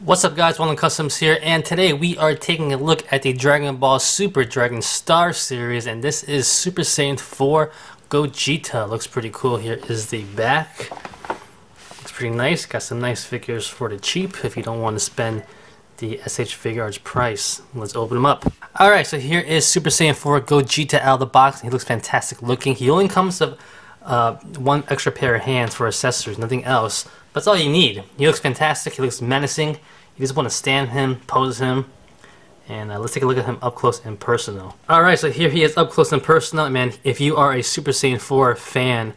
What's up guys, One Customs here, and today we are taking a look at the Dragon Ball Super Dragon Star series, and this is Super Saiyan 4 Gogeta. Looks pretty cool. Here is the back. Looks pretty nice. Got some nice figures for the cheap if you don't want to spend the SH Figuarts price. Let's open them up. Alright, so here is Super Saiyan 4 Gogeta out of the box. He looks fantastic looking. He only comes with one extra pair of hands for accessories, nothing else. But that's all you need. He looks fantastic. He looks menacing. You just want to stand him, pose him, and let's take a look at him up close and personal. Alright, so here he is up close and personal. Man, if you are a Super Saiyan 4 fan,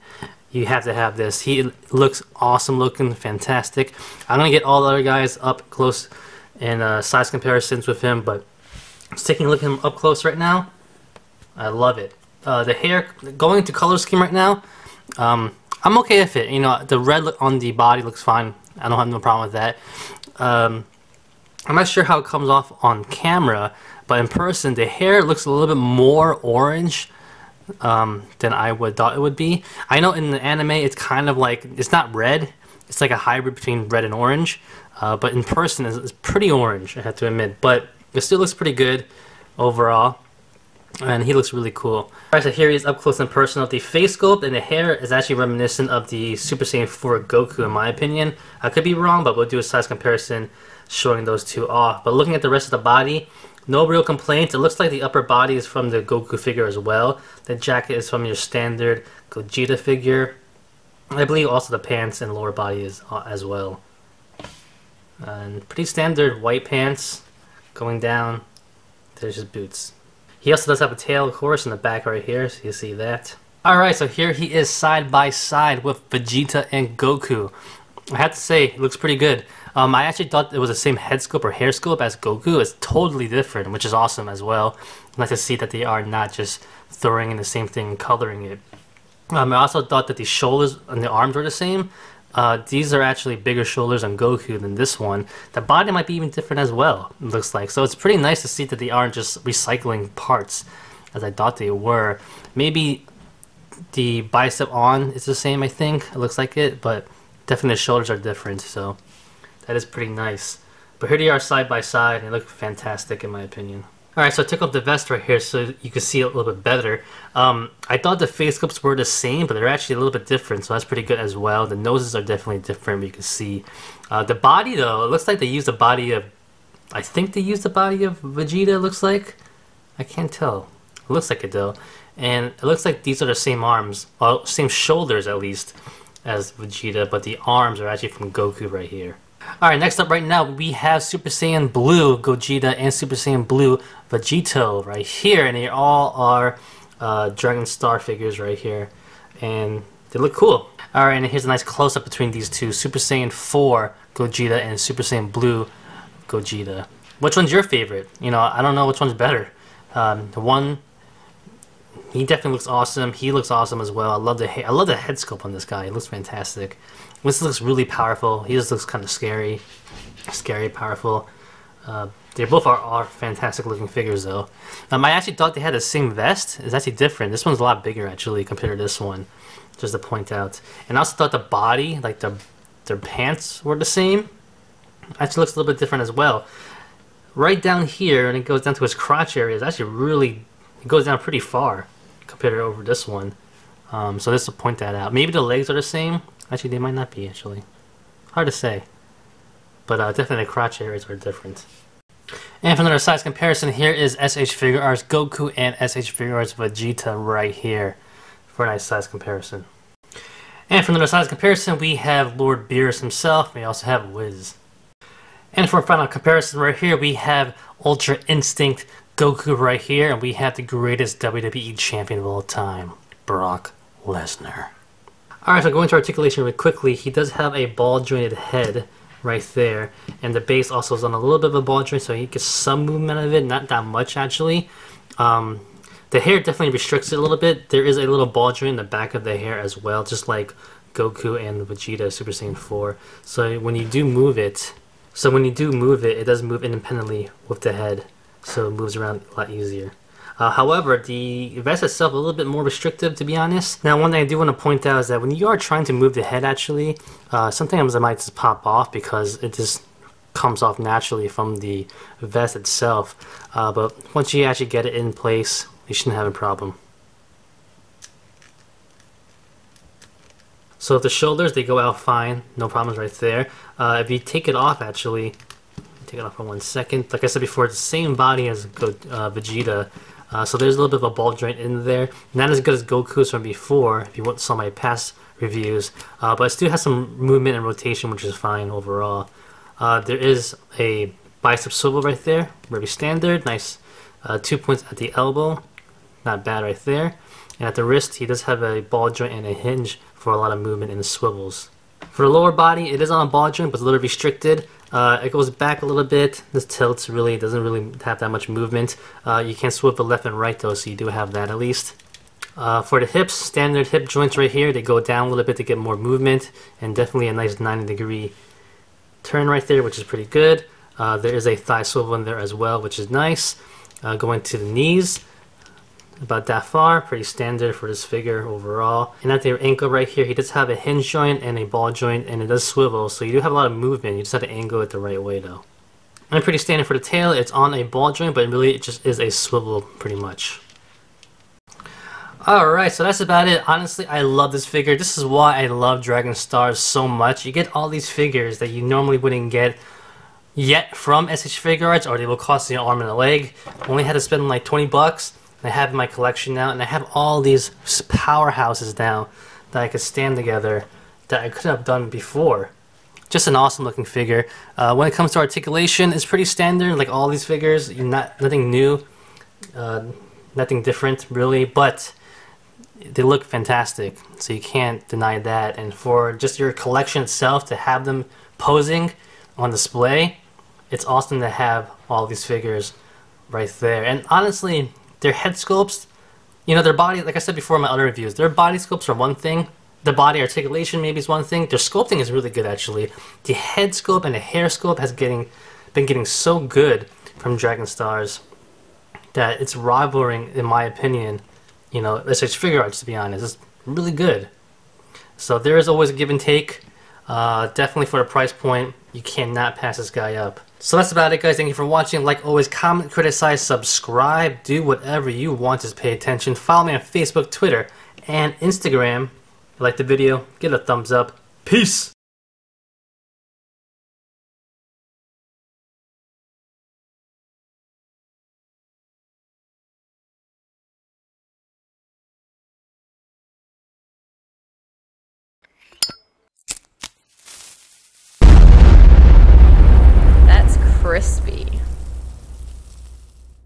you have to have this. He looks awesome looking, fantastic. I'm going to get all the other guys up close and size comparisons with him, but just taking a look at him up close right now, I love it. The hair, going to color scheme right now, I'm okay with it. You know, the red on the body looks fine. I don't have no problem with that. I'm not sure how it comes off on camera, but in person the hair looks a little bit more orange than I would thought it would be. I know in the anime it's kind of like, it's not red, it's like a hybrid between red and orange, but in person it's pretty orange, I have to admit, but it still looks pretty good overall. And he looks really cool. Alright, so here he is up close and personal. The face sculpt and the hair is actually reminiscent of the Super Saiyan 4 Goku in my opinion. I could be wrong, but we'll do a size comparison showing those two off. But looking at the rest of the body, no real complaints. It looks like the upper body is from the Goku figure as well. The jacket is from your standard Gogeta figure. I believe also the pants and lower body is as well. And pretty standard white pants going down. There's his boots. He also does have a tail, of course, in the back right here, so you see that. Alright, so here he is side by side with Vegeta and Goku. I have to say, it looks pretty good. I actually thought it was the same head sculpt or hair sculpt as Goku. It's totally different, which is awesome as well. I like to see that they are not just throwing in the same thing and coloring it. I also thought that the shoulders and the arms were the same. These are actually bigger shoulders on Goku than this one. The body might be even different as well, it looks like. So it's pretty nice to see that they aren't just recycling parts as I thought they were. Maybe the bicep on is the same, I think. It looks like it, but definitely the shoulders are different, so that is pretty nice. But here they are side by side, and they look fantastic in my opinion. Alright, so I took off the vest right here so you can see it a little bit better. I thought the face sculpts were the same, but they're actually a little bit different, so that's pretty good as well. The noses are definitely different, you can see. The body though, it looks like they used the body of, I think they used the body of Vegeta, it looks like. I can't tell. It looks like it though. And it looks like these are the same arms, well, same shoulders at least, as Vegeta, but the arms are actually from Goku right here. Alright, next up right now we have Super Saiyan Blue Gogeta and Super Saiyan Blue Vegeta right here, and they all are Dragon Star figures right here, and they look cool. Alright, and here's a nice close-up between these two, Super Saiyan 4 Gogeta and Super Saiyan Blue Gogeta. Which one's your favorite? You know, I don't know which one's better. The one, he definitely looks awesome. He looks awesome as well. I love the head sculpt on this guy. It looks fantastic. This looks really powerful. He just looks kind of scary, powerful. They both are fantastic looking figures though. I actually thought they had the same vest. It's actually different. This one's a lot bigger actually compared to this one, just to point out. And I also thought the body, like their pants were the same. Actually looks a little bit different as well. Right down here, and it goes down to his crotch area, is actually really, it goes down pretty far compared to over this one. So just to point that out. Maybe the legs are the same. Actually, they might not be, actually. Hard to say. But definitely the crotch areas are different. And for another size comparison, here is SH Figuarts Goku and SH Figuarts Vegeta right here. For a nice size comparison. And for another size comparison, we have Lord Beerus himself. We also have Wiz. And for a final comparison right here, we have Ultra Instinct Goku right here. And we have the greatest WWE champion of all time, Brock Lesnar. Alright, so going to articulation really quickly, he does have a ball jointed head right there, and the base also is on a little bit of a ball joint, so he gets some movement out of it, not that much actually. The hair definitely restricts it a little bit. There is a little ball joint in the back of the hair as well, just like Goku and Vegeta Super Saiyan 4. So when you do move it, it does move independently with the head, so it moves around a lot easier. However, the vest itself is a little bit more restrictive, to be honest. Now, one thing I do want to point out is that when you are trying to move the head, actually, sometimes it might just pop off because it just comes off naturally from the vest itself. But once you actually get it in place, you shouldn't have a problem. So the shoulders, they go out fine, no problems right there. If you take it off, actually, take it off for 1 second. Like I said before, it's the same body as Vegeta. So there's a little bit of a ball joint in there. Not as good as Goku's from before, if you saw my past reviews. But it still has some movement and rotation, which is fine overall. There is a bicep swivel right there, very standard. Nice 2 points at the elbow. Not bad right there. And at the wrist, he does have a ball joint and a hinge for a lot of movement in the swivels. For the lower body, it is on a ball joint, but it's a little restricted. It goes back a little bit. This tilts really, doesn't really have that much movement. You can swivel left and right though, so you do have that at least. For the hips, standard hip joints right here, they go down a little bit to get more movement, and definitely a nice 90-degree turn right there, which is pretty good. There is a thigh swivel in there as well, which is nice. Going to the knees, about that far, pretty standard for this figure overall. And at the ankle right here, he does have a hinge joint and a ball joint, and it does swivel, so you do have a lot of movement. You just have to angle it the right way though. And pretty standard for the tail. It's on a ball joint, but really it just is a swivel pretty much. Alright, so that's about it. Honestly, I love this figure. This is why I love Dragon Stars so much. You get all these figures that you normally wouldn't get yet from SH Figure Arts, or they will cost you an arm and a leg. Only had to spend like 20 bucks. I have in my collection now, and I have all these powerhouses now that I could stand together that I could have done before. Just an awesome looking figure. When it comes to articulation, it's pretty standard, like all these figures. Nothing new, nothing different really, but they look fantastic, so you can't deny that. And for just your collection itself, to have them posing on display, it's awesome to have all these figures right there. And honestly, their head sculpts, you know, their body, like I said before in my other reviews, their body sculpts are one thing. The body articulation maybe is one thing. Their sculpting is really good actually. The head sculpt and the hair sculpt has been getting so good from Dragon Stars that it's rivaling, in my opinion, you know, SH Figure Arts, to be honest. It's really good. So there is always a give and take. Definitely for the price point, you cannot pass this guy up. So that's about it, guys. Thank you for watching. Like always, comment, criticize, subscribe, do whatever you want to pay attention. Follow me on Facebook, Twitter, and Instagram. If you like the video, give it a thumbs up. Peace! That's crispy.